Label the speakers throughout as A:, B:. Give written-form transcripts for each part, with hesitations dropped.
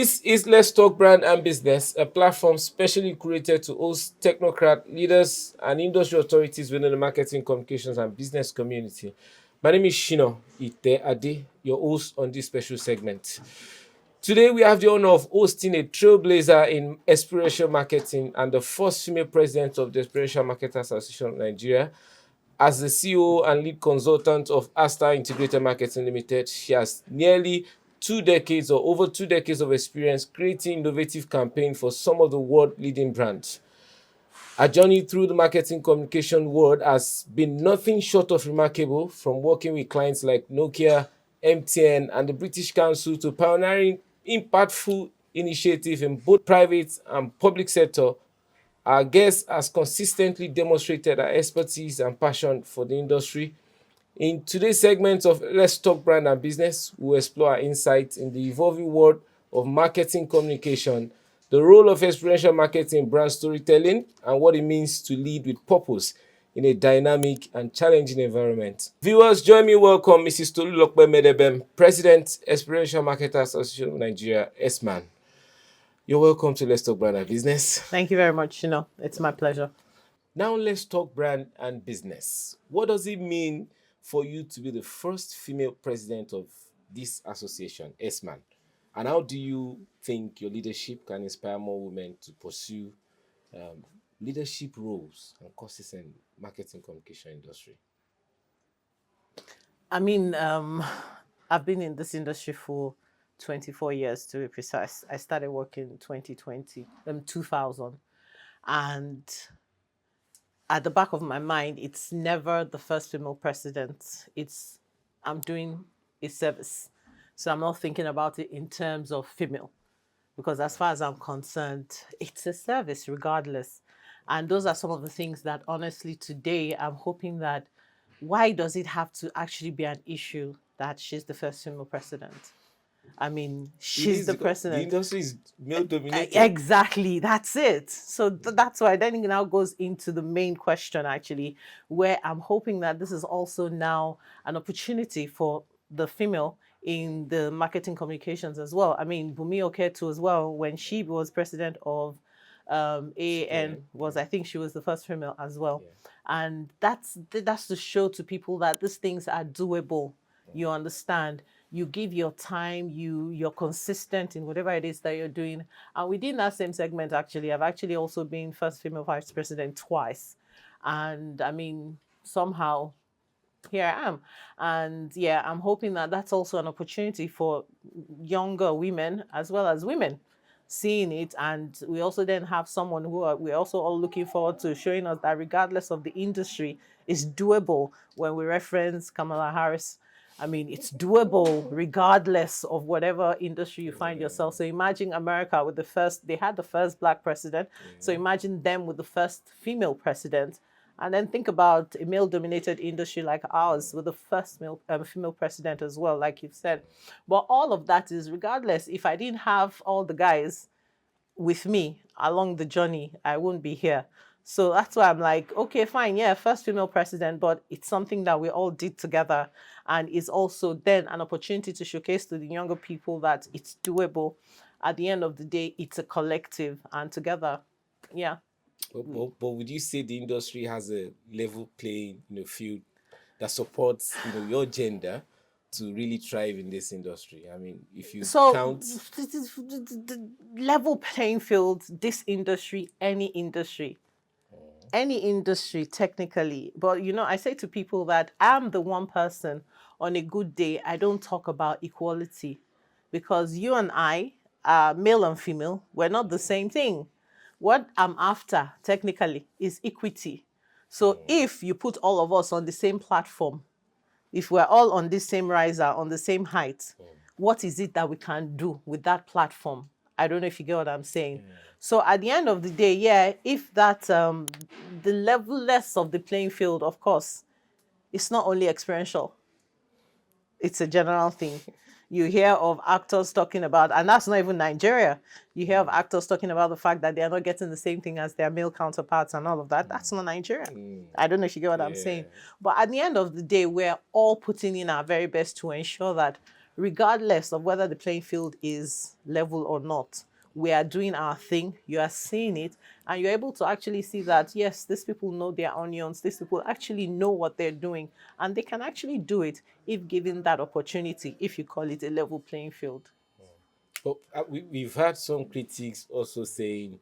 A: This is Let's Talk Brand and Business, a platform specially created to host technocrat leaders and industry authorities within the marketing, communications, and business community. My name is Shina Iteade, your host on this special segment. Today, we have the honor of hosting a trailblazer in experiential marketing and the first female president of the Experiential Marketers Association of Nigeria. As the CEO and lead consultant of Asta Integrated Marketing Limited, she has nearly 2 decades or over 2 decades of experience creating innovative campaigns for some of the world leading brands. Her journey through the marketing communication world has been nothing short of remarkable, from working with clients like Nokia, MTN, and the British Council to pioneering impactful initiatives in both private and public sector. Our guest has consistently demonstrated her expertise and passion for the industry. In today's segment of Let's Talk Brand and Business, we'll explore our insights in the evolving world of marketing communication, the role of experiential marketing in brand storytelling, and what it means to lead with purpose in a dynamic and challenging environment. Viewers, join me welcome Mrs. Tolulope Medebem, President, Experiential Marketers Association of Nigeria, Exman'S. You're welcome to Let's Talk Brand and Business.
B: Thank you very much, Shina. It's my pleasure.
A: Now let's talk brand and business. What does it mean for you to be the first female president of this association, Exman'S? And how do you think your leadership can inspire more women to pursue leadership roles and courses in marketing communication industry?
B: I mean, I've been in this industry for 24 years to be precise. I started working in 2000. And at the back of my mind, it's never the first female president. I'm doing a service. So I'm not thinking about it in terms of female, because as far as I'm concerned, it's a service regardless. And those are some of the things that honestly today I'm hoping that, why does it have to actually be an issue that she's the first female president? I mean, she's the president.
A: The industry is male dominated.
B: Exactly, that's it. So that's why then it now goes into the main question, actually, where I'm hoping that this is also now an opportunity for the female in the marketing communications as well. I mean, Bumi Oketu as well, when she was president of AAN, I think she was the first female as well. Yeah. And that's to show to people that these things are doable. You understand? You give your time, you're consistent in whatever it is that you're doing. And within that same segment, actually, I've actually also been first female vice president twice. And I mean, somehow, here I am. And yeah, I'm hoping that that's also an opportunity for younger women as well as women seeing it. And we also then have someone we're also all looking forward to showing us that regardless of the industry, it's doable. When we reference Kamala Harris, I mean, it's doable regardless of whatever industry you find yourself. So imagine America with they had the first Black president. So imagine them with the first female president. And then think about a male-dominated industry like ours with the first female president as well, like you've said. But all of that is regardless. If I didn't have all the guys with me along the journey, I wouldn't be here. So that's why I'm like, okay, fine, yeah, first female president, but it's something that we all did together. And it's also then an opportunity to showcase to the younger people that it's doable. At the end of the day, it's a collective, and together, yeah.
A: But would you say the industry has a level playing field that supports your gender to really thrive in this industry? I mean, if you count
B: the level playing field, this industry, any industry technically. But I say to people that I'm the one person on a good day, I don't talk about equality, because you and I are male and female. We're not the same thing. What I'm after, technically, is equity. So if you put all of us on the same platform, if we're all on the same riser, on the same height, what is it that we can do with that platform? I don't know if you get what I'm saying. So at the end of the day, yeah, if that, the level less of the playing field, of course, it's not only experiential. It's a general thing. You hear of actors talking about, and that's not even Nigeria, you hear of actors talking about the fact that they're not getting the same thing as their male counterparts and all of that. That's not Nigeria. I don't know if you get what I'm saying. But at the end of the day, we're all putting in our very best to ensure that regardless of whether the playing field is level or not. We are doing our thing, you are seeing it, and you're able to actually see that, yes, these people know their onions, these people actually know what they're doing, and they can actually do it if given that opportunity, if you call it a level playing field.
A: But we've had some critics also saying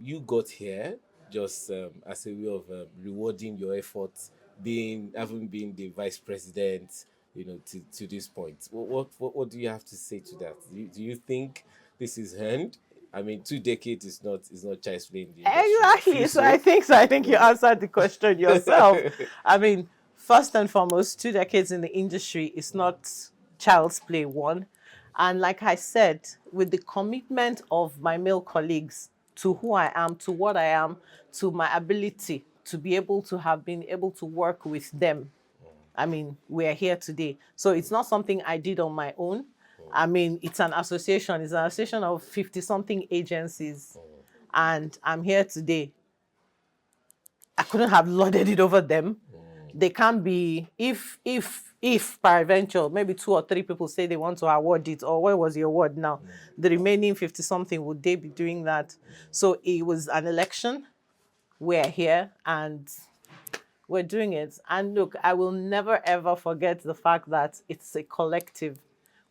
A: you got here just as a way of rewarding your efforts, having been the vice president, to this point. What do you have to say to that? Do you think this is earned? I mean, 2 decades is not child's play in the industry. Do you feel
B: Exactly. So I
A: so?
B: think so. I think you
A: Yeah.
B: answered the question yourself. I mean, first and foremost, 2 decades in the industry is not child's play. One, and like I said, with the commitment of my male colleagues to who I am, to what I am, to my ability to be able to have been able to work with them, I mean, we're here today. So it's not something I did on my own. I mean, it's an association. It's an association of 50 something agencies. And I'm here today. I couldn't have lauded it over them. They can't be, if peradventure maybe 2 or 3 people say they want to award it, or where was your award now? The remaining 50 something, would they be doing that? So it was an election. We're here and we're doing it. And look, I will never ever forget the fact that it's a collective.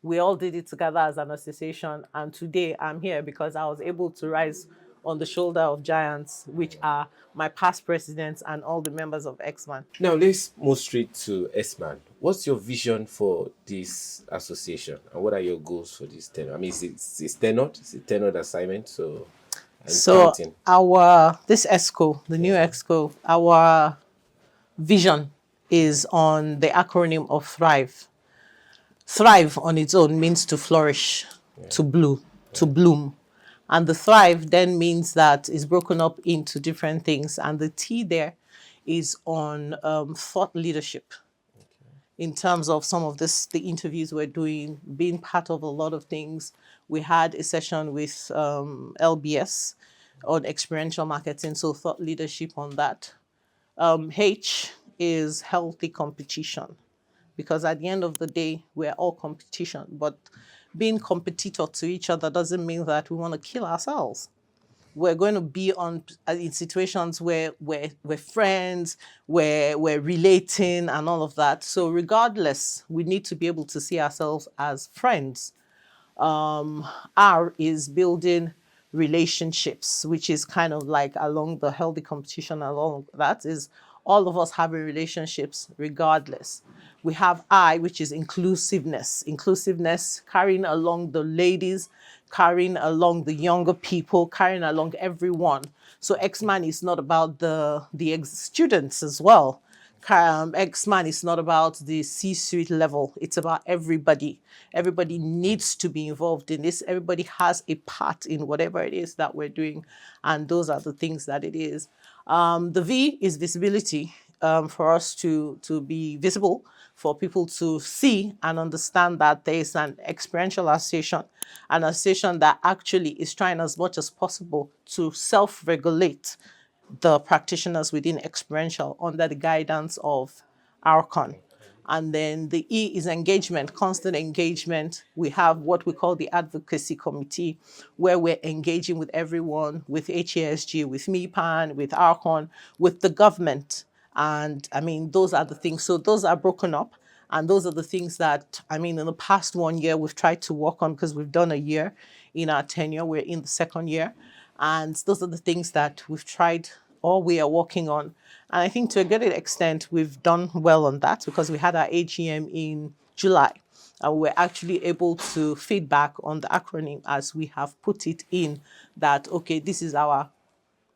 B: We all did it together as an association. And today I'm here because I was able to rise on the shoulder of giants, which are my past presidents and all the members of Exman.
A: Now let's move straight to Esman. What's your vision for this association, and what are your goals for this tenure? I mean, it's tenured, it's a tenured assignment, so I'm
B: So
A: counting.
B: our this EXCO, the new EXCO, our vision is on the acronym of Thrive. Thrive on its own means to flourish, to bloom. And the thrive then means that it's broken up into different things. And the T there is on thought leadership in terms of some of the interviews we're doing, being part of a lot of things. We had a session with LBS on experiential marketing, so thought leadership on that. H is healthy competition, because at the end of the day, we're all competition. But being competitor to each other doesn't mean that we want to kill ourselves. We're going to be on in situations where we're friends, where we're relating and all of that. So regardless, we need to be able to see ourselves as friends. R is building relationships, which is kind of like along the healthy competition and all of that is all of us having relationships regardless. We have I, which is inclusiveness. Inclusiveness, carrying along the ladies, carrying along the younger people, carrying along everyone. So X-Man is not about the students as well. X-Man is not about the C-suite level. It's about everybody. Everybody needs to be involved in this. Everybody has a part in whatever it is that we're doing. And those are the things that it is. The V is visibility, for us to be visible, for people to see and understand that there is an experiential association, an association that actually is trying as much as possible to self-regulate the practitioners within experiential under the guidance of Archon. And then the E is engagement, constant engagement. We have what we call the advocacy committee, where we're engaging with everyone, with HASG, with MIPAN, with Archon, with the government. And I mean, those are the things. So those are broken up. And those are the things that, I mean, in the past 1 year, we've tried to work on, because we've done a year in our tenure. We're in the second year. And those are the things that we've tried or we are working on. And I think to a good extent, we've done well on that, because we had our AGM in July. And we're actually able to feedback on the acronym as we have put it in that, okay, this is our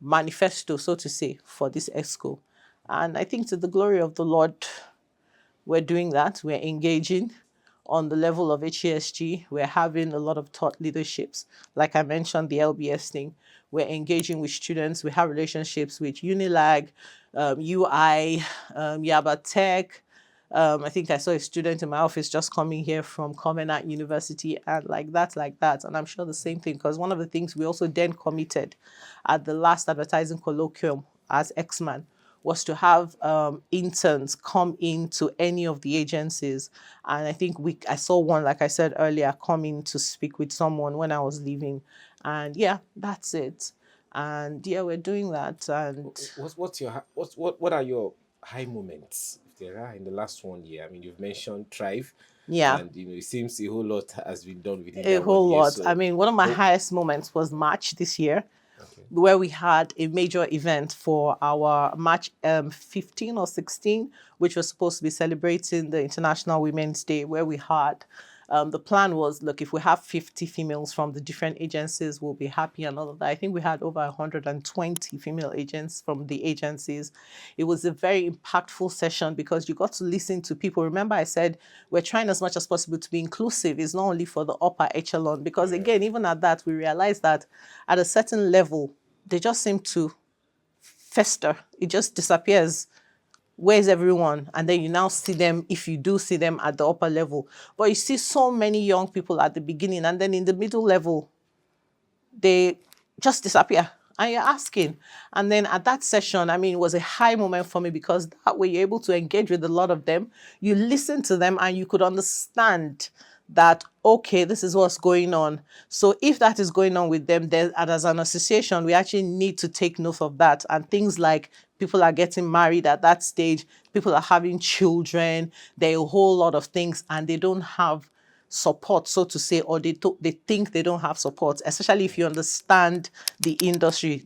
B: manifesto, so to say, for this EXCO. And I think to the glory of the Lord, we're doing that. We're engaging on the level of HESG. We're having a lot of thought leaderships. Like I mentioned, the LBS thing. We're engaging with students. We have relationships with Unilag, UI, Yaba Tech. I think I saw a student in my office just coming here from Covenant University, and like that, like that. And I'm sure the same thing, because one of the things we also then committed at the last advertising colloquium as X-Man was to have interns come into any of the agencies. And I think I saw one, like I said earlier, come in to speak with someone when I was leaving. And yeah, that's it. And yeah, we're doing that. And
A: What are your high moments, if there are, in the last 1 year? I mean, you've mentioned Thrive,
B: yeah,
A: and it seems a whole lot has been done within
B: a
A: that one
B: whole
A: year.
B: lot. I
A: So,
B: mean, one of my
A: oh,
B: highest moments was March this year,
A: okay,
B: where we had a major event for our March 15 or 16, which was supposed to be celebrating the International Women's Day, where we had the plan was, look, if we have 50 females from the different agencies, we'll be happy and all of that. I think we had over 120 female agents from the agencies. It was a very impactful session because you got to listen to people. Remember, I said we're trying as much as possible to be inclusive. It's not only for the upper echelon, because
A: yeah,
B: again, even at that, we realized that at a certain level, they just seem to fester. It just disappears. Where's everyone? And then you now see them, if you do see them at the upper level. But you see so many young people at the beginning, and then in the middle level, they just disappear. And you're asking. And then at that session, I mean, it was a high moment for me because that way you're able to engage with a lot of them. You listen to them and you could understand that, okay, this is what's going on. So if that is going on with them, then and as an association, we actually need to take note of that. And things like people are getting married at that stage, people are having children, there are a whole lot of things, and they don't have support, so to say, or they think they don't have support, especially if you understand the industry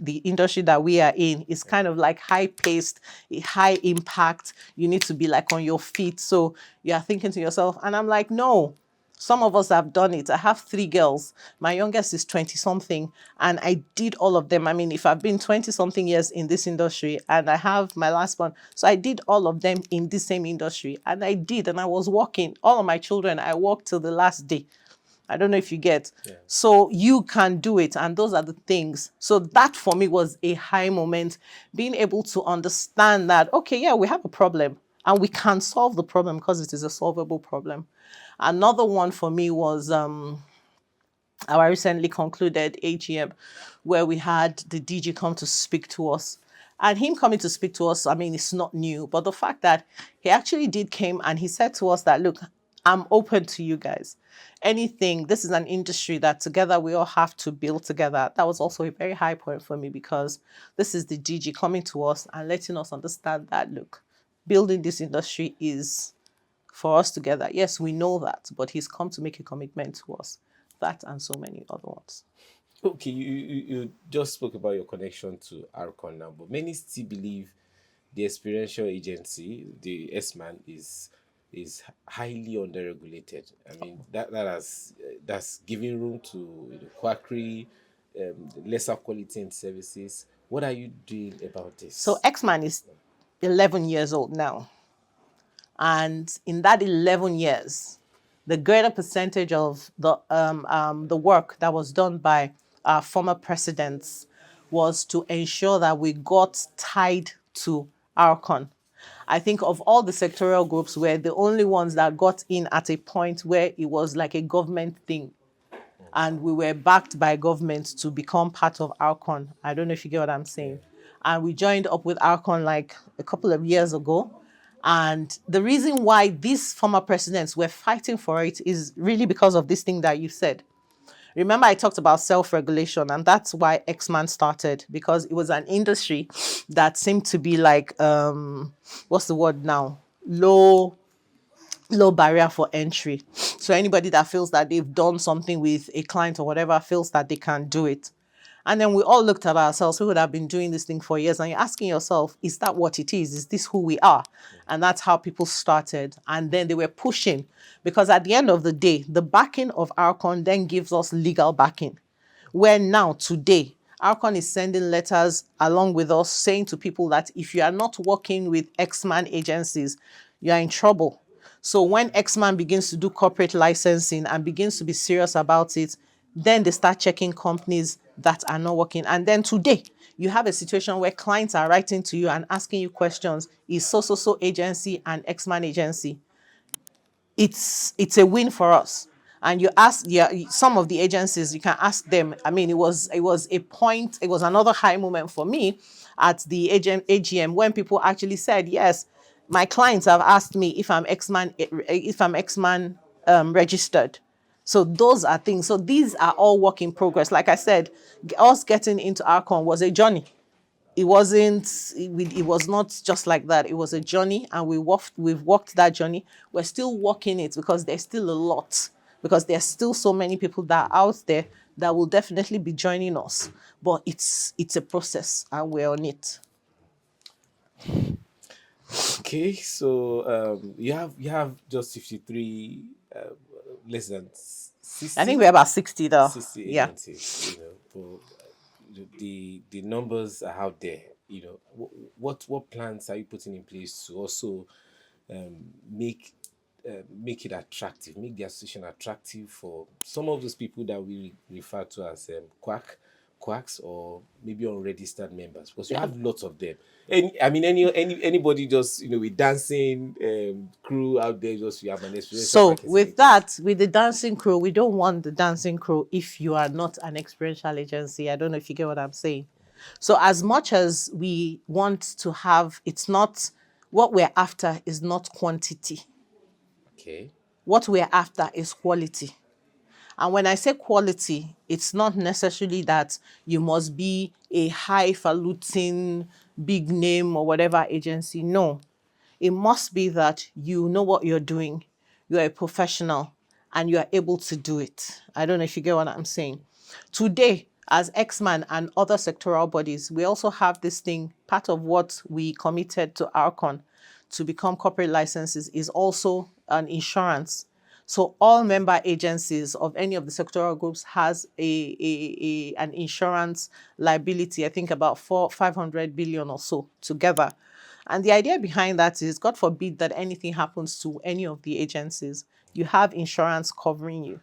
B: that we are in is kind of like high paced, high impact. You need to be like on your feet. So you're thinking to yourself, and I'm like, no, some of us have done it. I have three girls. My youngest is 20 something, and I did all of them. I mean, if I've been 20 something years in this industry, and I have my last one, so I did all of them in the same industry, and I did, and I was working. All of my children, I worked till the last day. I don't know if you get.
A: yeah.
B: So you can do it. And those are the things. So that for me was a high moment, being able to understand that, okay, yeah, we have a problem and we can solve the problem because it is a solvable problem. Another one for me was our recently concluded AGM, where we had the DG come to speak to us. And him coming to speak to us, I mean, it's not new, but the fact that he actually did came and he said to us that, look, I'm open to you guys. Anything, this is an industry that together we all have to build together. That was also a very high point for me because this is the DG coming to us and letting us understand that, look, building this industry is for us together. Yes, we know that, but he's come to make a commitment to us. That and so many other ones.
A: Okay, you just spoke about your connection to Arcon now, but many still believe the experiential agency, the S-man, is highly underregulated. I mean, that's giving room to quackery, lesser quality in services. What are you doing about
B: So
A: this?
B: X-Man is 11 years old now. And in that 11 years, the greater percentage of the work that was done by our former presidents was to ensure that we got tied to Arcon. I think of all the sectorial groups, we're the only ones that got in at a point where it was like a government thing. And we were backed by government to become part of Arcon. I don't know if you get what I'm
A: Yeah.
B: saying. And we joined up with Arcon like a couple of years ago. And the reason why these former presidents were fighting for it is really because of this thing that you said. Remember, I talked about self-regulation, and that's why X-Man started, because it was an industry that seemed to be like, what's the word now? Low barrier for entry. So anybody that feels that they've done something with a client or whatever feels that they can do it. And then we all looked at ourselves, we would have been doing this thing for years, and you're asking yourself, is that what it is? Is this who we are? And that's how people started. And then they were pushing, because at the end of the day, the backing of Arcon then gives us legal backing. Where now, today, Arcon is sending letters along with us saying to people that if you are not working with X-Man agencies, you are in trouble. So when X-Man begins to do corporate licensing and begins to be serious about it, then they start checking companies that are not working. And then today, you have a situation where clients are writing to you and asking you questions. Is so agency and X-Man agency? It's a win for us. and you ask, yeah, some of the agencies, you can ask them. I mean, it was another high moment for me at the AGM when people actually said, yes, my clients have asked me if I'm Xman registered. So those are things. So these are all work in progress. Like I said, us getting into Arcon was a journey. It wasn't it was not just like that. It was a journey, and we've walked that journey. We're still walking it because there's still a lot, because there's still so many people that are out there that will definitely be joining us, but it's a process and we're on it.
A: Okay, so you have just 53, less than
B: I think
A: 60
B: we're about 60 though.
A: 60
B: Yeah.
A: agencies. But the numbers are out there. What plans are you putting in place to also um, make make it attractive, make the association attractive for some of those people that we refer to as quacks, or maybe unregistered members, because we
B: Yeah.
A: have lots of them. And I mean, anybody just with dancing crew out there, just you have an experiential
B: So
A: marketing
B: with
A: agency.
B: that, with the dancing crew, we don't want the dancing crew if you are not an experiential agency. I don't know if you get what I'm saying. So as much as we want to have, it's not, what we're after is not quantity.
A: Okay.
B: What we're after is quality. And when I say quality, it's not necessarily that you must be a highfalutin, big name or whatever agency. No, it must be that you know what you're doing, you're a professional, and you are able to do it. I don't know if you get what I'm saying. Today, as Xman and other sectoral bodies, we also have this thing. Part of what we committed to Arcon to become corporate licenses is also an insurance. So all member agencies of any of the sectoral groups has an insurance liability, I think about 500 billion or so together. And the idea behind that is, God forbid that anything happens to any of the agencies, you have insurance covering you.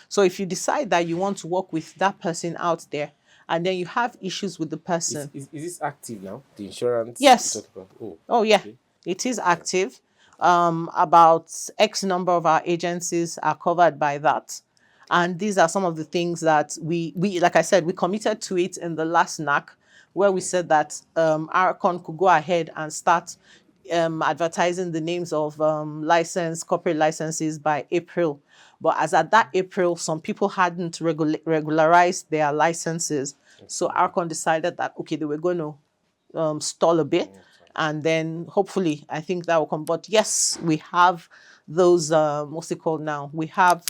B: So if you decide that you want to work with that person out there, and then you have issues with the
A: Is,
B: person,
A: is, is this active now? The insurance you
B: yes,
A: talk about? Oh,
B: oh yeah,
A: okay.
B: it is active. About X number of our agencies are covered by that. And these are some of the things that we like I said, we committed to it in the last NAC, where we said that Arcon could go ahead and start advertising the names of corporate licenses by April. But as at that April, some people hadn't regularized their licenses. So Arcon decided that, okay, they were going to stall a bit, and then hopefully I think that will come. But yes, we have those what's it called now? We have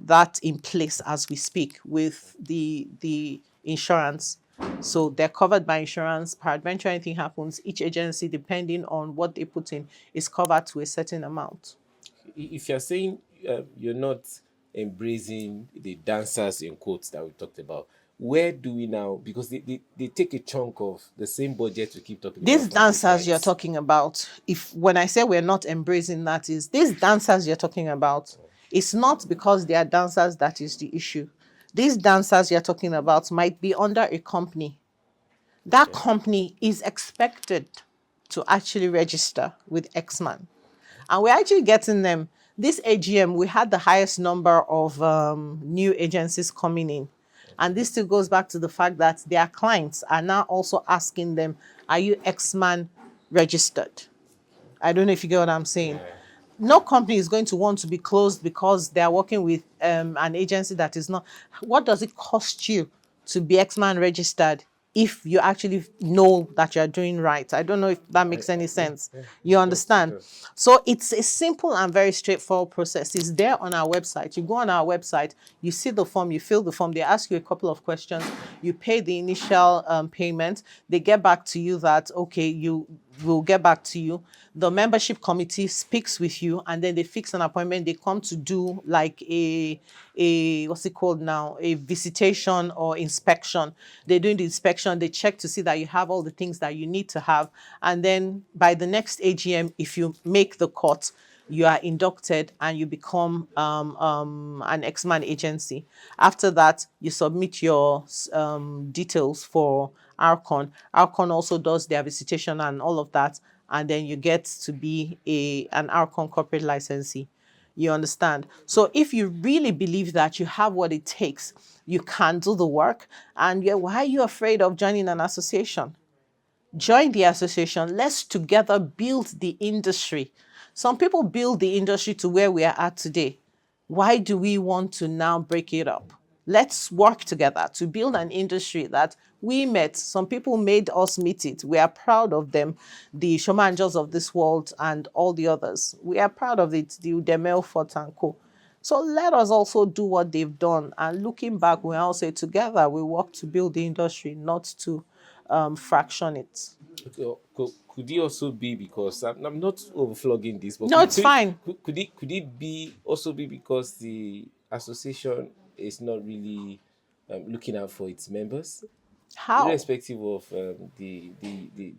B: that in place as we speak with the insurance. So they're covered by insurance. Peradventure anything happens, each agency, depending on what they put in, is covered to a certain amount.
A: If you're saying you're not embracing the dancers in quotes that we talked about, where do we now? Because they take a chunk of the same budget we keep talking about
B: These
A: from these
B: dancers you're
A: guys.
B: talking about, if when I say we're not embracing that, is these dancers you're talking about, it's not because they are dancers that is the issue. These dancers you're talking about might be under a company. That
A: Okay.
B: company is expected to actually register with Xman. And we're actually getting them. This AGM, we had the highest number of new agencies coming in. And this still goes back to the fact that their clients are now also asking them, are you Xman registered? I don't know if you get what I'm saying.
A: Yeah.
B: No company is going to want to be closed because they are working with an agency that is not. What does it cost you to be Xman registered if you actually know that you're doing right? I don't know if that makes any
A: Yeah,
B: sense.
A: yeah,
B: You
A: it does. It
B: understand?
A: does.
B: So it's a simple and very straightforward process. It's there on our website. You go on our website, you see the form, you fill the form, they ask you a couple of questions, you pay the initial payment, they get back to you that, okay, you will get back to you. The membership committee speaks with you, and then they fix an appointment. They come to do like a what's it called now, a visitation or inspection. They're doing the inspection, they check to see that you have all the things that you need to have, and then by the next AGM, if you make the cut, you are inducted and you become an Xman agency. After that, you submit your details for Arcon. Arcon also does their visitation and all of that, and then you get to be an Arcon corporate licensee. You understand? So if you really believe that you have what it takes, you can do the work. And why are you afraid of joining an association? Join the association. Let's together build the industry. Some people build the industry to where we are at today. Why do we want to now break it up? Let's work together to build an industry that we met. Some people made us meet it. We are proud of them. The Shomanjos of this world and all the others. We are proud of it. The Udemel Fort and Co. So let us also do what they've done. And looking back, we all say together we work to build the industry, not to fraction it.
A: Okay, could it also be because I'm not overflogging this, but
B: No, it's fine.
A: could it be also be because the association is not really looking out for its members,
B: How?
A: irrespective of the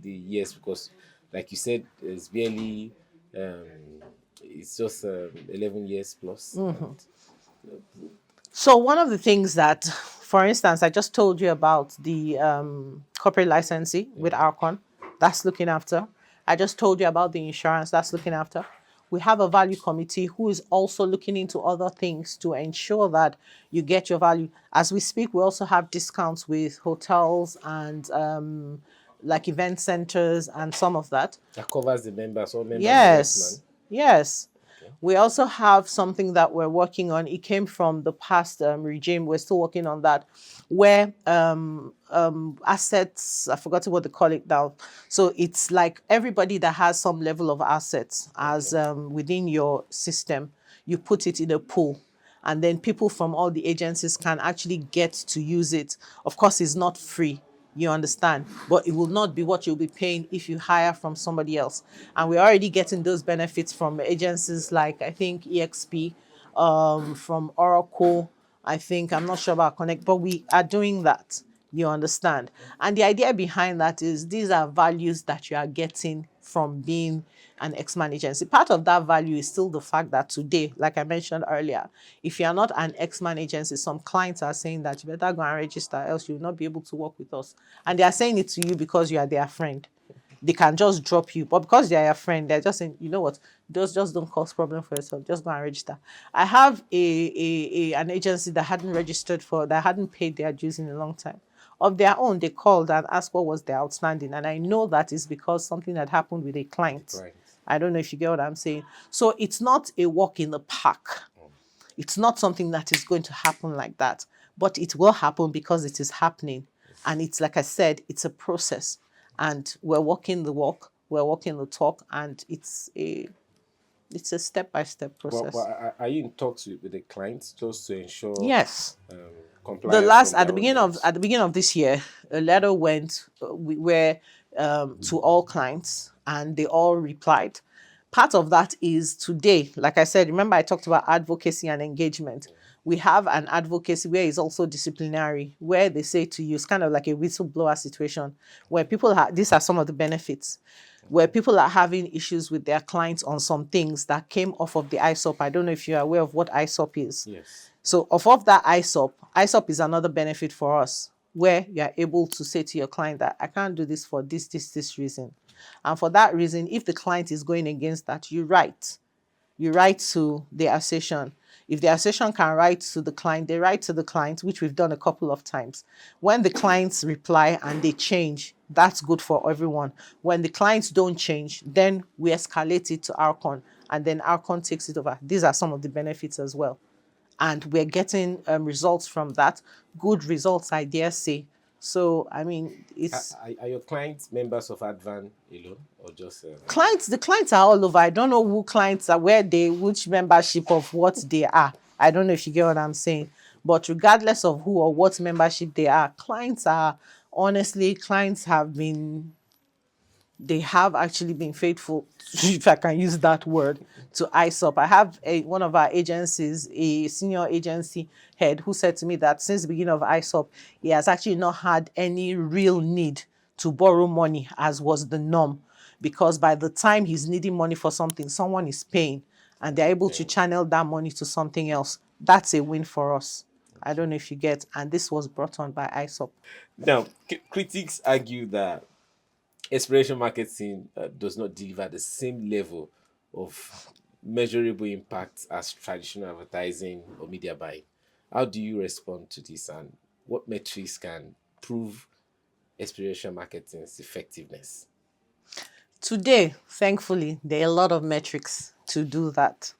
A: years, because like you said, it's barely it's just 11 years plus. And
B: So one of the things that, for instance, I just told you about the corporate licensing with Arcon, that's looking after. I just told you about the insurance, that's looking after. We have a value committee who is also looking into other things to ensure that you get your value. As we speak, we also have discounts with hotels and like event centers and some of that.
A: that covers the members, all members of Exman.
B: Yes, yes. We also have something that we're working on. It came from the past regime. We're still working on that, where assets, I forgot what they call it now. So it's like everybody that has some level of assets as within your system, you put it in a pool. And then people from all the agencies can actually get to use it. Of course, it's not free, you understand, but it will not be what you'll be paying if you hire from somebody else. And we're already getting those benefits from agencies like, I think, EXP, from Oracle. I think, I'm not sure about Connect, but we are doing that. You understand? And the idea behind that is these are values that you are getting from being an X-Man agency. Part of that value is still the fact that today, like I mentioned earlier, if you are not an X-Man agency, some clients are saying that you better go and register, else you will not be able to work with us. And they are saying it to you because you are their friend. They can just drop you, but because they are your friend, they're just saying, you know what, those just don't cause problem for yourself. Just go and register. I have an agency that hadn't registered for, that hadn't paid their dues in a long time. Of their own, they called and asked what was their outstanding, and I know that is because something had happened with a client.
A: Right.
B: I don't know if you get what I'm saying. So it's not a walk in the park. It's not something that is going to happen like that, but it will happen because it is happening. And it's like I said, it's a process. And we're walking the walk, we're walking the talk, and it's a step-by-step
A: But
B: process.
A: are you in talks with the clients just to ensure
B: Yes.
A: um,
B: The
A: compliance
B: last
A: from their own end?
B: at the beginning of this year, a letter went where to all clients, and they all replied. Part of that is today, like I said, remember I talked about advocacy and engagement. We have an advocacy where it's also disciplinary, where they say to you, it's kind of like a whistleblower situation, where people have, these are some of the benefits, where people are having issues with their clients on some things that came off of the ISOP. I don't know if you're aware of what ISOP is.
A: Yes.
B: So off of that ISOP is another benefit for us, where you are able to say to your client that I can't do this for this reason. And for that reason, if the client is going against that, you write. You write to the association. If the association can write to the client, they write to the client, which we've done a couple of times. When the clients reply and they change, that's good for everyone. When the clients don't change, then we escalate it to Arcon, and then Arcon takes it over. These are some of the benefits as well, and we're getting results from that. Good results, I dare say. So I mean, it's
A: Are your clients members of Advan alone, or just
B: clients. The clients are all over. I don't know who clients are, where they, which membership of what they are. I don't know if you get what I'm saying. But regardless of who or what membership they are, clients are, honestly, clients have been, they have actually been faithful, if I can use that word, to ISOP. I have one of our agencies, a senior agency head, who said to me that since the beginning of ISOP, he has actually not had any real need to borrow money, as was the norm, because by the time he's needing money for something, someone is paying, and they're able to channel that money to something else. That's a win for us. I don't know if you get, and this was brought on by ISOP.
A: now? Critics argue that experiential marketing does not deliver the same level of measurable impact as traditional advertising or media buying. How do you respond to this, and what metrics can prove experiential marketing's effectiveness?
B: Today, thankfully, there are a lot of metrics to do that.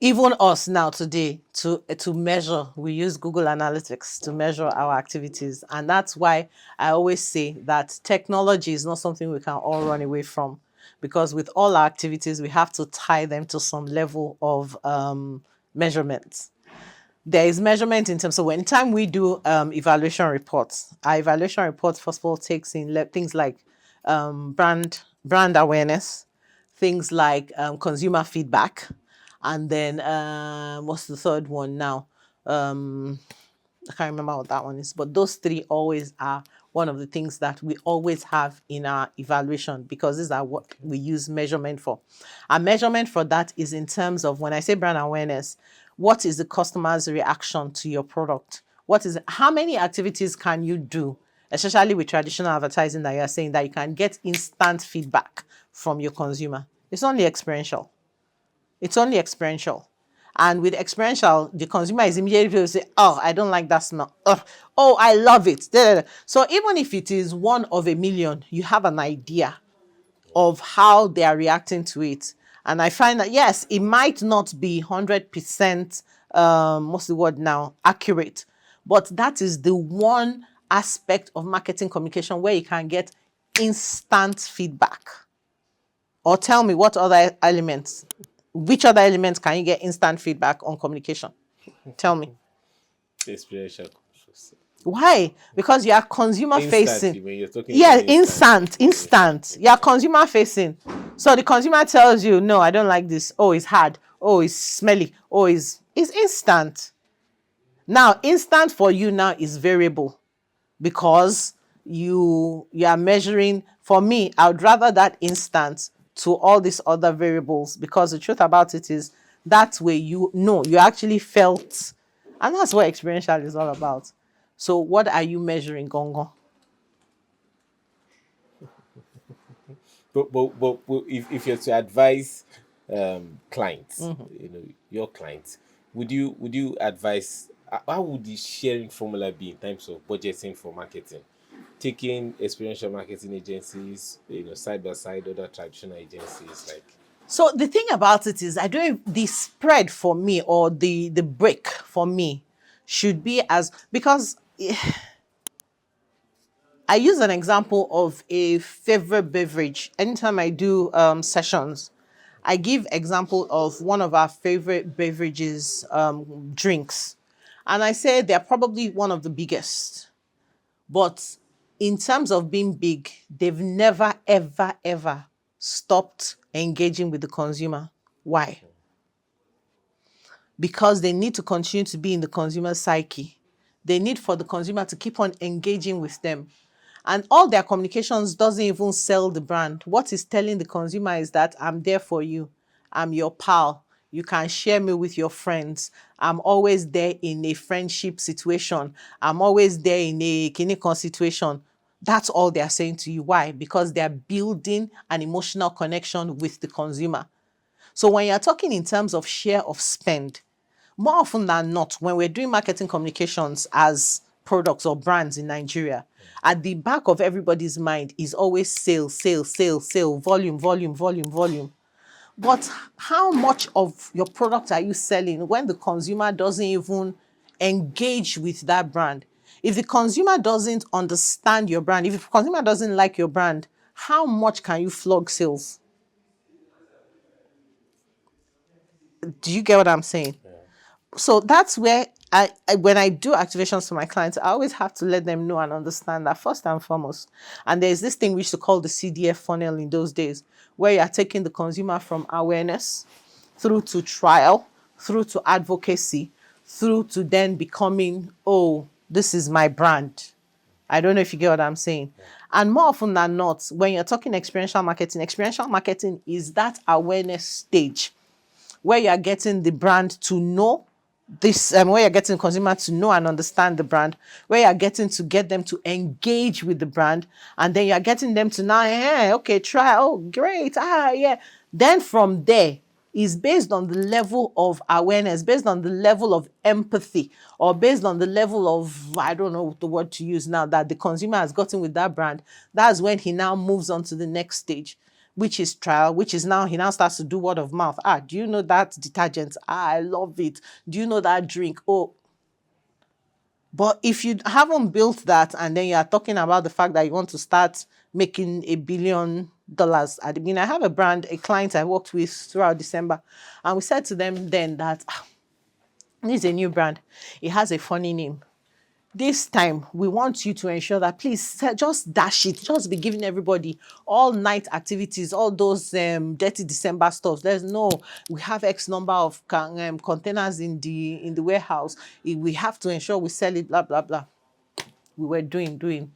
B: Even us now today, to measure, we use Google Analytics to measure our activities. And that's why I always say that technology is not something we can all run away from, because with all our activities, we have to tie them to some level of measurements. There is measurement in terms of when time we do evaluation reports. Our evaluation reports, first of all, takes in things like brand awareness, things like consumer feedback, and then what's the third one now? I can't remember what that one is, but those three always are one of the things that we always have in our evaluation, because these are what we use measurement for. Our measurement for that is in terms of, when I say brand awareness, what is the customer's reaction to your product? How many activities can you do, especially with traditional advertising, that you're saying that you can get instant feedback from your consumer? It's only experiential. It's only experiential. And with experiential, the consumer is immediately going to say, oh, I don't like that smell. Ugh. Oh, I love it. Da, da, da. So even if it is one of a million, you have an idea of how they are reacting to it. And I find that, yes, it might not be 100%, what's the word now, accurate. But that is the one aspect of marketing communication where you can get instant feedback. Or tell me what other elements, which other elements can you get instant feedback on communication? Tell me.
A: Experiential.
B: Why? Because you are consumer
A: Instantly,
B: facing.
A: when you're talking
B: Yeah,
A: about instantly.
B: instant. You are consumer facing. So the consumer tells you, no, I don't like this. Oh, it's hard. Oh, it's smelly. Oh, it's instant. Now, instant for you now is variable, because you are measuring. For me, I would rather that instant to all these other variables, because the truth about it is that way you know you actually felt, and that's what experiential is all about. So what are you measuring, Gongo?
A: But if you're to advise clients, your clients, would you advise, how would the sharing formula be in terms of budgeting for marketing? Taking experiential marketing agencies, side by side other traditional agencies, like.
B: So the thing about it is, I don't, the spread for me, or the break for me, should be as, because I use an example of a favorite beverage. Anytime I do sessions, I give example of one of our favorite beverages, drinks. And I say they're probably one of the biggest. But in terms of being big, they've never, ever, ever stopped engaging with the consumer. Why? Because they need to continue to be in the consumer psyche. They need for the consumer to keep on engaging with them. And all their communications doesn't even sell the brand. What is telling the consumer is that I'm there for you. I'm your pal. You can share me with your friends. I'm always there in a friendship situation. I'm always there in a kinikon situation. That's all they're saying to you. Why? Because they're building an emotional connection with the consumer. So when you're talking in terms of share of spend, more often than not, when we're doing marketing communications as products or brands in Nigeria, at the back of everybody's mind is always sale, sale, sale, sale, volume, volume, volume, volume. But how much of your product are you selling when the consumer doesn't even engage with that brand? If the consumer doesn't understand your brand, if the consumer doesn't like your brand, how much can you flog sales? Do you get what I'm saying? So that's where when I do activations for my clients, I always have to let them know and understand that first and foremost. And there's this thing we used to call the CDF funnel in those days, where you're taking the consumer from awareness through to trial, through to advocacy, through to then becoming, oh, this is my brand. I don't know if you get what I'm saying. And more often than not, when you're talking experiential marketing is that awareness stage where you're getting the brand to know this, where you're getting the consumer to know and understand the brand, where you're getting to get them to engage with the brand, and then you're getting them to now, okay, try, oh, great, yeah. Then from there is based on the level of awareness, based on the level of empathy, or based on the level of, I don't know the word to use now, that the consumer has gotten with that brand. That's when he now moves on to the next stage, which is trial, which is now he now starts to do word of mouth. Do you know that detergent? I love it. Do you know that drink? Oh, but if you haven't built that and then you are talking about the fact that you want to start making $1 billion at the beginning. I have a brand, a client I worked with throughout December, and we said to them then that this is a new brand. It has a funny name. This time, we want you to ensure that please just dash it. Just be giving everybody all night activities, all those dirty December stuff. There's no, we have X number of containers in the warehouse. We have to ensure we sell it, blah, blah, blah. We were doing.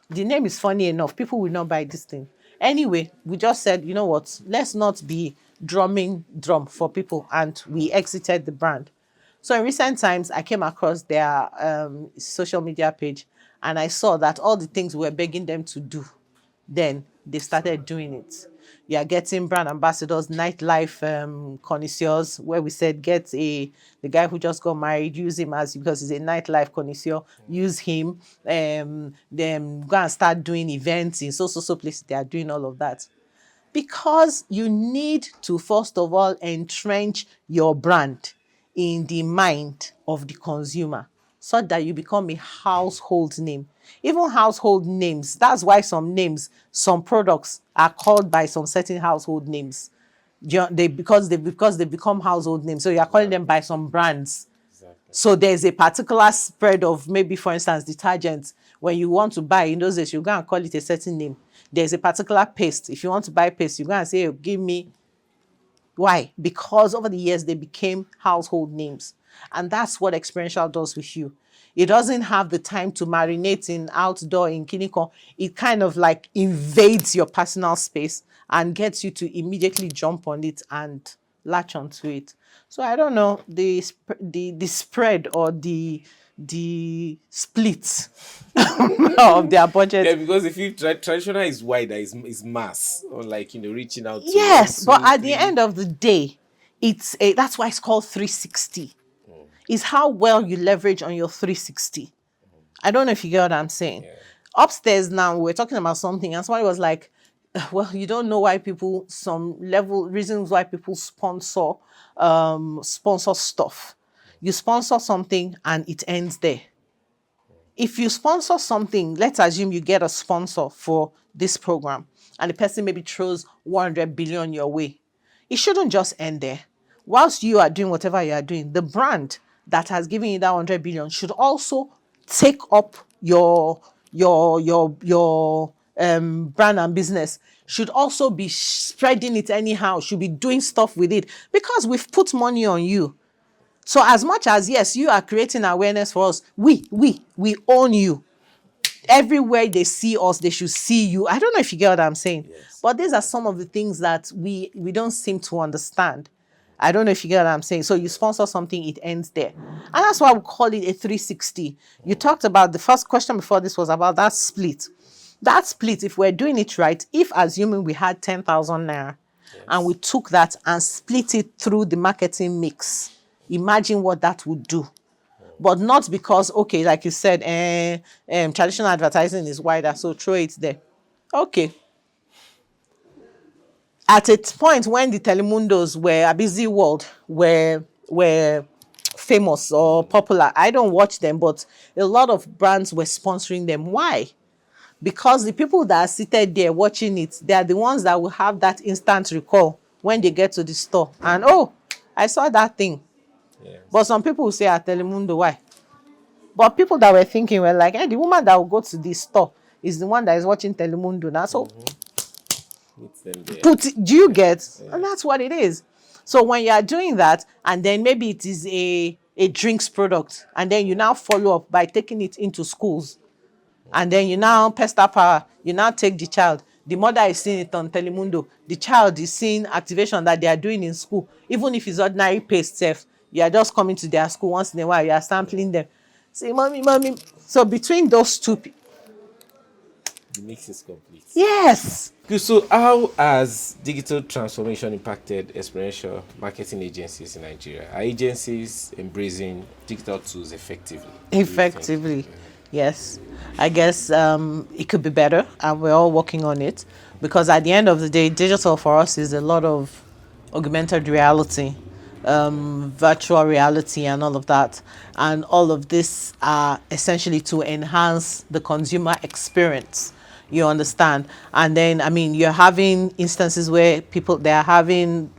B: The name is funny enough. People will not buy this thing. Anyway, we just said, you know what, let's not be drumming drum for people. And we exited the brand. So in recent times, I came across their social media page and I saw that all the things we were begging them to do, then they started doing it. You are getting brand ambassadors, nightlife connoisseurs, where we said the guy who just got married, use him as, because he's a nightlife connoisseur, use him, then go and start doing events in so places. They are doing all of that. Because you need to, first of all, entrench your brand in the mind of the consumer so that you become a household name. Even household names, that's why some names, some products are called by some certain household names. Because they become household names. So you are calling them by some brands.
A: Exactly.
B: So there's a particular spread of, maybe for instance, detergent. When you want to buy in those days, you go and call it a certain name. There's a particular paste. If you want to buy paste, you go and say, give me. Why? Because over the years, they became household names. And that's what Experiential does with you. It doesn't have the time to marinate in outdoor, in clinical. It kind of like invades your personal space and gets you to immediately jump on it and latch onto it. So I don't know, the spread or the split of their budget.
A: Yeah, because if you traditional is wider, is mass, or like reaching out to
B: Yes,
A: one,
B: but
A: two,
B: at the
A: three.
B: end of the day, that's why it's called 360. Is how well you leverage on your 360. I don't know if you get what I'm saying.
A: Yeah.
B: Upstairs now, we're talking about something, and somebody was like, well, you don't know why people, some level reasons why people sponsor stuff. You sponsor something and it ends there. If you sponsor something, let's assume you get a sponsor for this program and the person maybe throws 100 billion your way. It shouldn't just end there. Whilst you are doing whatever you are doing, the brand that has given you that 100 billion should also take up your brand and business, should also be spreading it anyhow, should be doing stuff with it, because we've put money on you. So as much as, yes, you are creating awareness for us, we own you. Everywhere they see us, they should see you. I don't know if you get what I'm saying.
A: Yes.
B: But these are some of the things that we don't seem to understand. I don't know if you get what I'm saying. So you sponsor something, it ends there. And that's why we call it a 360. You talked about, the first question before this was about that split. That split, if we're doing it right, if assuming we had 10,000 naira, and we took that and split it through the marketing mix, imagine what that would do. But not because, okay, like you said, traditional advertising is wider, so throw it there. Okay. At a point when the Telemundos were a busy world, were famous or popular, I don't watch them, but a lot of brands were sponsoring them. Why? Because the people that are seated there watching it, they are the ones that will have that instant recall when they get to the store. And, oh, I saw that thing.
A: Yes.
B: But some people will say, Telemundo, why? But people that were thinking were like, the woman that will go to the store is the one that is watching Telemundo now. So
A: Meet them there.
B: do you get? And that's what it is. So when you are doing that, and then maybe it is a drinks product, and then you now follow up by taking it into schools, and then you now pester power, you now take the child. The mother is seeing it on Telemundo. The child is seeing activation that they are doing in school. Even if it's ordinary paste self, you are just coming to their school once in a while, you are sampling them. Say, mommy. So between those two,
A: The mix is complete.
B: Yes.
A: Good. So, how has digital transformation impacted experiential marketing agencies in Nigeria? Are agencies embracing digital tools effectively? Do you think?
B: Effectively, yes. I guess it could be better, and we're all working on it, because at the end of the day, digital for us is a lot of augmented reality, virtual reality, and all of that. And all of this are essentially to enhance the consumer experience. You understand? And then, I mean, you're having instances where people, they're having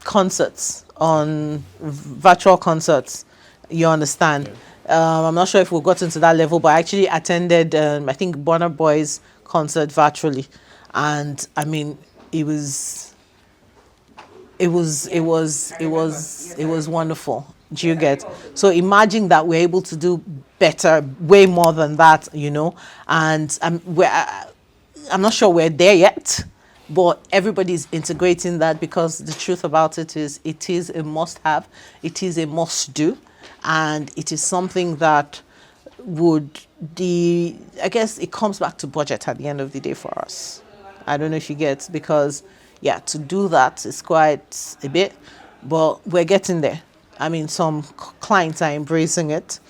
B: concerts on virtual concerts. You understand?
A: Yeah.
B: I'm not sure if we've gotten to that level, but I actually attended, I think, Burna Boy's concert virtually, and I mean, it was, it was wonderful. Do you get? So imagine that we're able to do better, way more than that, you know, and I'm not sure we're there yet, but everybody's integrating that, because the truth about it is, it is a must have, it is a must do, and it is something that would, the I guess it comes back to budget at the end of the day for us. I don't know if you get, because yeah, to do that is quite a bit, but we're getting there. I mean, some clients are embracing it.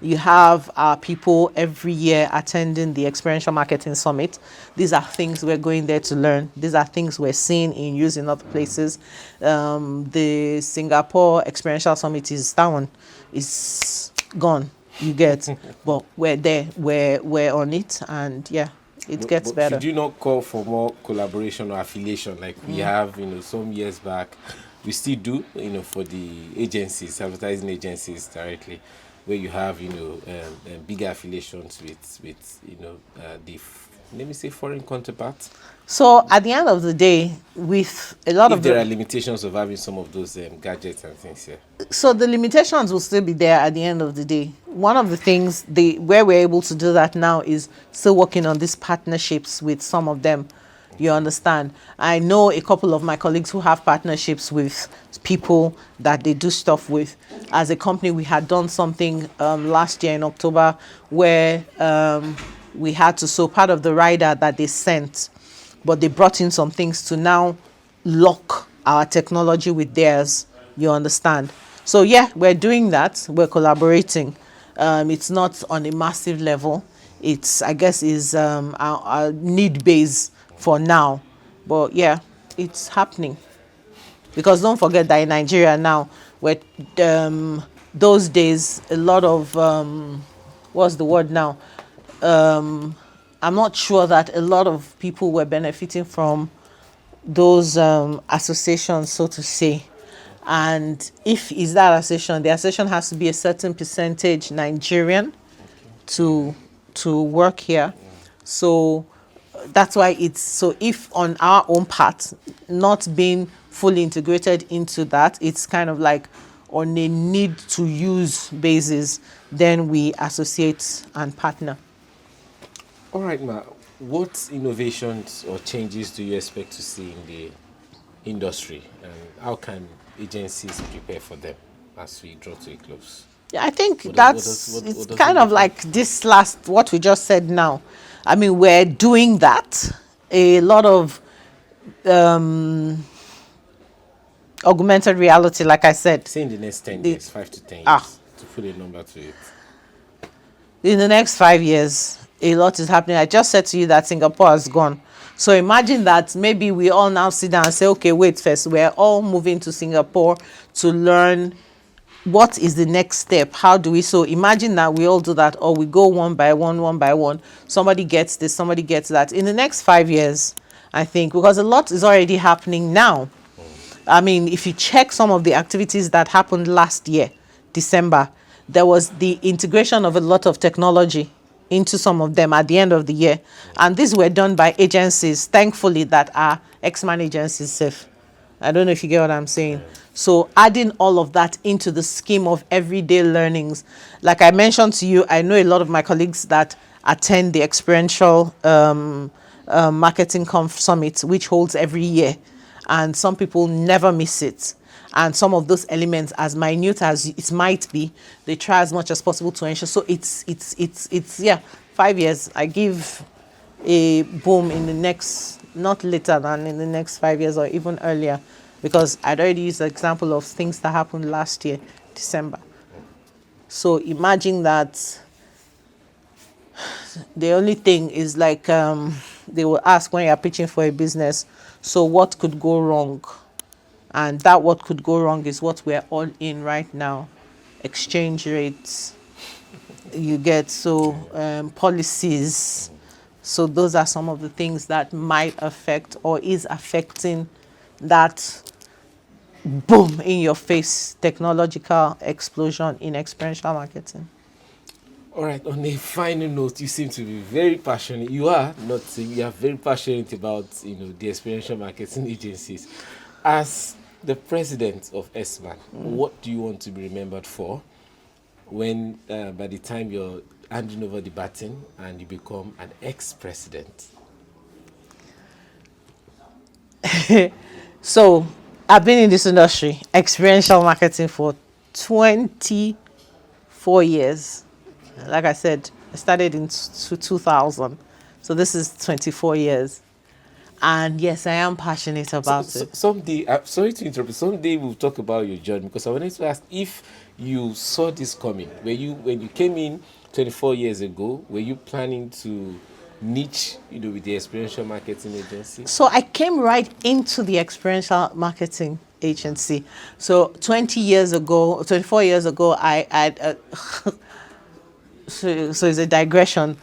B: You have people every year attending the Experiential Marketing Summit. These are things we're going there to learn. These are things we're seeing in use in other places. The Singapore Experiential Summit is, that one is gone. You get, but we're there. We're on it, and yeah, it gets
A: But
B: better.
A: should you not call for more collaboration or affiliation like we have, some years back? We still do, for the agencies, advertising agencies directly, where you have, bigger affiliations with the, let me say, foreign counterparts.
B: So at the end of the day, with a lot
A: If
B: of
A: there are
B: the,
A: limitations of having some of those gadgets and things, yeah.
B: so the limitations will still be there at the end of the day. One of the things, where we're able to do that now is still working on these partnerships with some of them. You understand? I know a couple of my colleagues who have partnerships with people that they do stuff with. As a company, we had done something last year in October, where we had to, so part of the rider that they sent, but they brought in some things to now lock our technology with theirs. You understand? So yeah, we're doing that. We're collaborating. It's not on a massive level. It's, I guess, is our need base for now. But yeah, it's happening. Because don't forget that in Nigeria now, where those days, a lot of what's the word now? I'm not sure that a lot of people were benefiting from those associations, so to say. And if is that association, the association has to be a certain percentage Nigerian to work here. So that's why it's, so if on our own part, not being fully integrated into that, it's kind of like on a need to use basis, then we associate and partner.
A: All right, Ma. What innovations or changes do you expect to see in the industry, and how can agencies prepare for them as we draw to a close?
B: Yeah, I think
A: What
B: it's
A: does it
B: kind of
A: look like?
B: like this last, what we just said now. I mean, we're doing that. A lot of augmented reality, like I said,
A: Say in the next 10
B: the,
A: years, 5 to 10
B: ah,
A: years, to put a number to it.
B: in the next 5 years, a lot is happening. I just said to you that Singapore has gone. So imagine that maybe we all now sit down and say, okay, wait first, we're all moving to Singapore to learn what is the next step. How do we, so imagine that we all do that, or we go one by one. Somebody gets this, somebody gets that. In the next 5 years, I think, because a lot is already happening now. I mean, if you check some of the activities that happened last year, December, there was the integration of a lot of technology into some of them at the end of the year. And these were done by agencies, thankfully, that are Exman agencies safe. I don't know if you get what I'm saying. So adding all of that into the scheme of everyday learnings. Like I mentioned to you, I know a lot of my colleagues that attend the Experiential Marketing Summit, which holds every year. And some people never miss it. And some of those elements, as minute as it might be, they try as much as possible to ensure. So it's yeah, 5 years. I give a boom in the next, not later than in the next 5 years or even earlier, because I'd already used the example of things that happened last year, December. So imagine that the only thing is like they will ask when you're pitching for a business, so what could go wrong? And that what could go wrong is what we're all in right now. Exchange rates, you get, so policies. So those are some of the things that might affect or is affecting that boom in your face technological explosion in experiential marketing.
A: All right. On a final note, you seem to be very passionate. You are not. You are very passionate about the experiential marketing agencies. As the president of Exman, what do you want to be remembered for when by the time you're handing over the baton and you become an ex-president?
B: So I've been in this industry, experiential marketing, for 24 years. Like I said, I started in 2000. So this is 24 years. And yes, I am passionate about it.
A: Someday, sorry to interrupt. Someday we'll talk about your journey, because I wanted to ask if you saw this coming. When you came in 24 years ago, were you planning to niche, with the experiential marketing agency?
B: So I came right into the experiential marketing agency. So 20 years ago, 24 years ago, so it's a digression.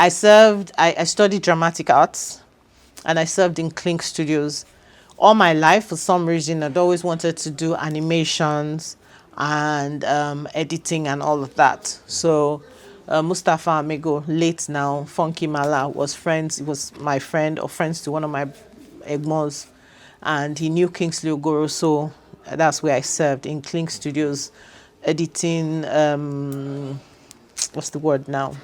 B: I studied dramatic arts, and I served in Clink Studios. All my life, for some reason, I'd always wanted to do animations and editing and all of that. So Mustafa Amigo, late now, Funky Mala, was friends. He was my friend or friends to one of my Exman'S, and he knew Kingsley Ogoro, so that's where I served in Clink Studios, editing. What's the word now?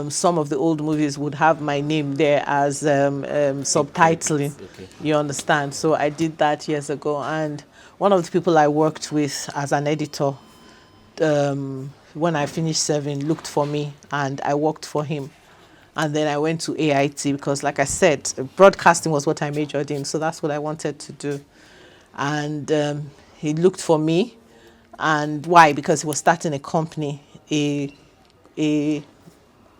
B: Some of the old movies would have my name there as subtitling.
A: Okay.
B: You understand? So I did that years ago, and one of the people I worked with as an editor, when I finished serving, looked for me, and I worked for him. And then I went to AIT because, like I said, broadcasting was what I majored in, so that's what I wanted to do. And he looked for me, and why? Because he was starting a company,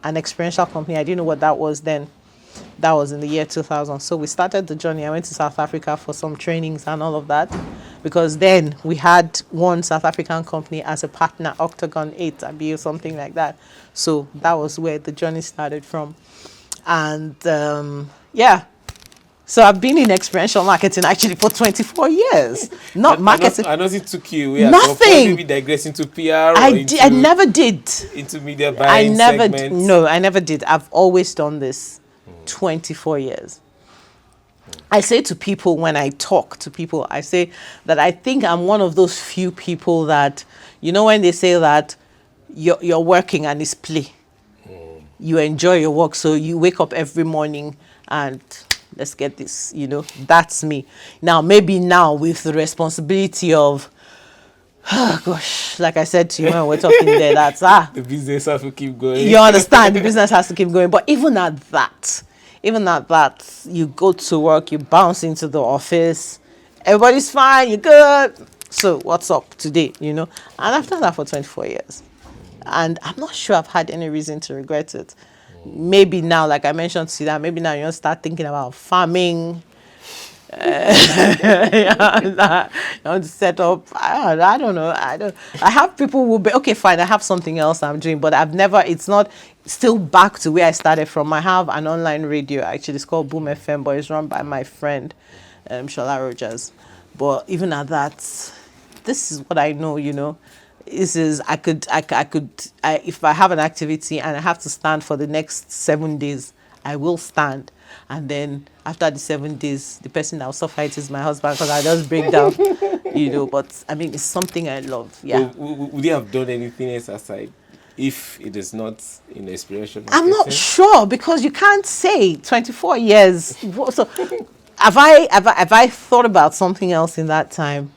B: an experiential company. I didn't know what that was then. That was in the year 2000. So we started the journey. I went to South Africa for some trainings and all of that, because then we had one South African company as a partner, Octagon 8, or something like that. So that was where the journey started from. And yeah. So I've been in experiential marketing actually for 24 years. Not marketing.
A: I know it took you away.
B: Nothing.
A: Maybe digress into PR.
B: I never did.
A: Into media buying segments.
B: No, I never did. I've always done this 24 years. I say to people, when I talk to people, I say that I think I'm one of those few people that, when they say that you're working and it's play, you enjoy your work, so you wake up every morning and let's get this, that's me. Now, maybe now with the responsibility of, oh gosh, like I said to you when we're talking there, that's
A: the business has to keep going.
B: You understand, the business has to keep going. But even at that, you go to work, you bounce into the office, everybody's fine, you're good. So what's up today, And I've done that for 24 years. And I'm not sure I've had any reason to regret it. Maybe now, like I mentioned to you, that maybe now you start thinking about farming. I want to set up. I don't know. I have people who will be okay. Fine. I have something else I'm doing, but I've never. It's not still back to where I started from. I have an online radio. Actually, it's called Boom FM, but it's run by my friend, Shola Rogers. But even at that, this is what I know. This is I could if I have an activity and I have to stand for the next 7 days, I will stand. And then after the 7 days, the person that will suffer it is my husband, because I just break down, But I mean, it's something I love. Yeah.
A: Would you have done anything else aside if it is not in experiential marketing?
B: I'm not sure, because you can't say 24 years. So have I thought about something else in that time?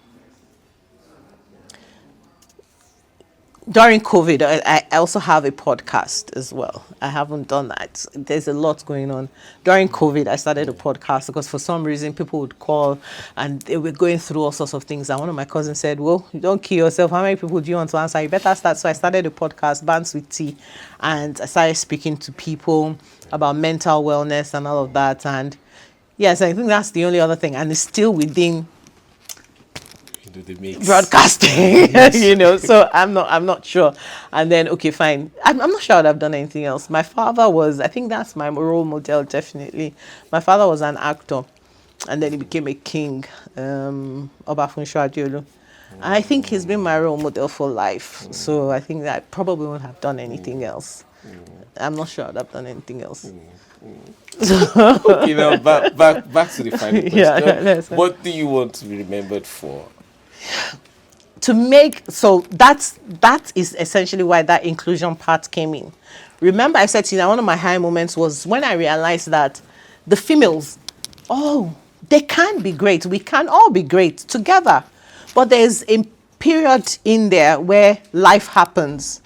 B: during COVID, I also have a podcast as well. I haven't done that. There's a lot going on. During COVID, I started a podcast because for some reason people would call and they were going through all sorts of things. And one of my cousins said, well, you don't kill yourself. How many people do you want to answer? You better start. So I started a podcast, Bands with Tea, and I started speaking to people about mental wellness and all of that. And yes, I think that's the only other thing. And it's still within
A: Do the mix.
B: broadcasting, so I'm not sure. And then, okay, fine, I'm not sure I've done anything else. My father was, I think that's my role model, definitely. My father was an actor, and then he became a king, Obafunsho Adiolu. And I think he's been my role model for life. So I think that I probably won't have done anything else. I'm not sure I've done anything else.
A: Okay, now back to the final question.
B: Yeah,
A: What do you want to be remembered for?
B: To make, so that is essentially why that inclusion part came in. Remember, I said to you that one of my high moments was when I realized that the females, oh, they can be great. We can all be great together. But there's a period in there where life happens.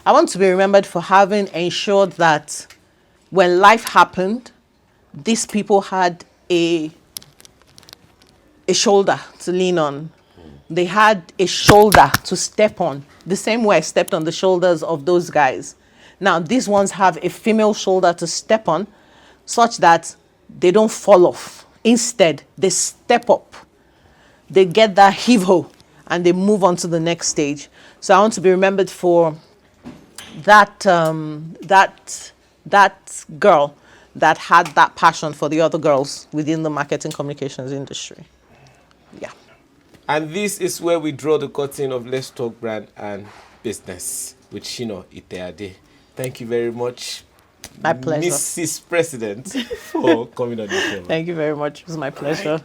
B: I want to be remembered for having ensured that when life happened, these people had a shoulder to lean on. They had a shoulder to step on, the same way I stepped on the shoulders of those guys. Now, these ones have a female shoulder to step on such that they don't fall off. Instead, they step up. They get that heave-ho and they move on to the next stage. So I want to be remembered for that that girl that had that passion for the other girls within the marketing communications industry. Yeah.
A: And this is where we draw the curtain of Let's Talk Brand and Business with Shina Iteade. Thank you very much,
B: My pleasure.
A: Mrs. President, for coming on the show.
B: Thank you very much. It was my pleasure.